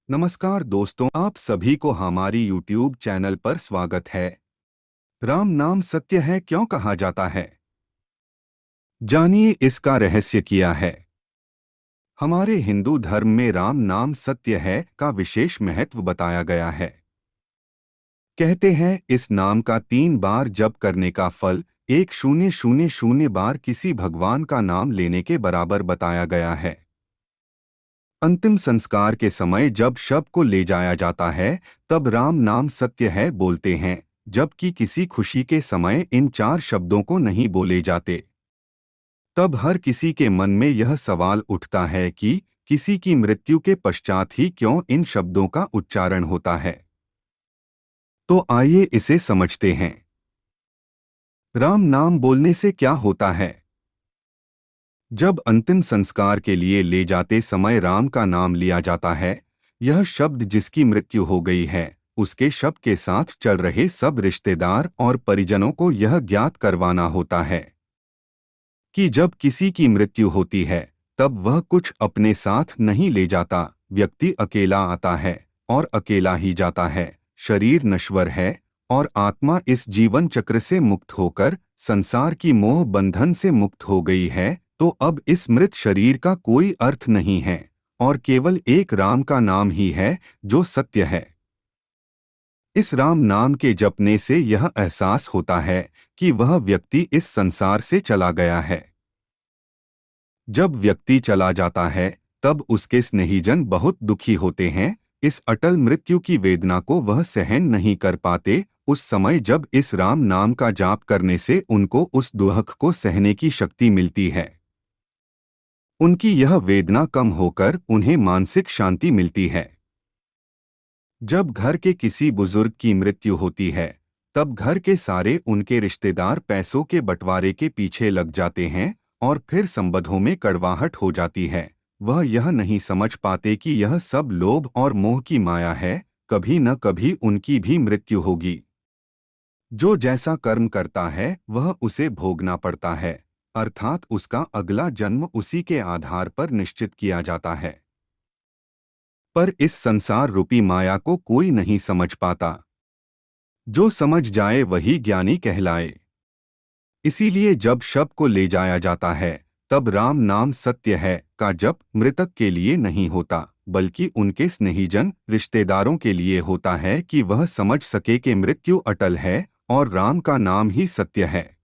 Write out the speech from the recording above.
नमस्कार दोस्तों, आप सभी को हमारी YouTube चैनल पर स्वागत है। राम नाम सत्य है क्यों कहा जाता है? जानिए इसका रहस्य क्या है। हमारे हिंदू धर्म में राम नाम सत्य है का विशेष महत्व बताया गया है। कहते हैं इस नाम का 3 बार जप करने का फल 1000 बार किसी भगवान का नाम लेने के बराबर बताया गया है। अंतिम संस्कार के समय जब शव को ले जाया जाता है तब राम नाम सत्य है बोलते हैं, जबकि किसी खुशी के समय इन 4 शब्दों को नहीं बोले जाते। तब हर किसी के मन में यह सवाल उठता है कि किसी की मृत्यु के पश्चात ही क्यों इन शब्दों का उच्चारण होता है। तो आइए इसे समझते हैं। राम नाम बोलने से क्या होता है? जब अंतिम संस्कार के लिए ले जाते समय राम का नाम लिया जाता है, यह शब्द जिसकी मृत्यु हो गई है उसके शव के साथ चल रहे सब रिश्तेदार और परिजनों को यह ज्ञात करवाना होता है कि जब किसी की मृत्यु होती है तब वह कुछ अपने साथ नहीं ले जाता। व्यक्ति अकेला आता है और अकेला ही जाता है। शरीर नश्वर है और आत्मा इस जीवन चक्र से मुक्त होकर संसार की मोह बंधन से मुक्त हो गई है। तो अब इस मृत शरीर का कोई अर्थ नहीं है और केवल एक राम का नाम ही है जो सत्य है। इस राम नाम के जपने से यह एहसास होता है कि वह व्यक्ति इस संसार से चला गया है। जब व्यक्ति चला जाता है तब उसके स्नेहीजन बहुत दुखी होते हैं। इस अटल मृत्यु की वेदना को वह सहन नहीं कर पाते। उस समय जब इस राम नाम का जाप करने से उनको उस दुख को सहने की शक्ति मिलती है, उनकी यह वेदना कम होकर उन्हें मानसिक शांति मिलती है। जब घर के किसी बुजुर्ग की मृत्यु होती है तब घर के सारे उनके रिश्तेदार पैसों के बंटवारे के पीछे लग जाते हैं और फिर संबंधों में कड़वाहट हो जाती है। वह यह नहीं समझ पाते कि यह सब लोभ और मोह की माया है। कभी न कभी उनकी भी मृत्यु होगी। जो जैसा कर्म करता है वह उसे भोगना पड़ता है, अर्थात उसका अगला जन्म उसी के आधार पर निश्चित किया जाता है। पर इस संसार रूपी माया को कोई नहीं समझ पाता। जो समझ जाए वही ज्ञानी कहलाए। इसीलिए जब शव को ले जाया जाता है तब राम नाम सत्य है का जप मृतक के लिए नहीं होता, बल्कि उनके स्नेहीजन रिश्तेदारों के लिए होता है कि वह समझ सके कि मृत्यु अटल है और राम का नाम ही सत्य है।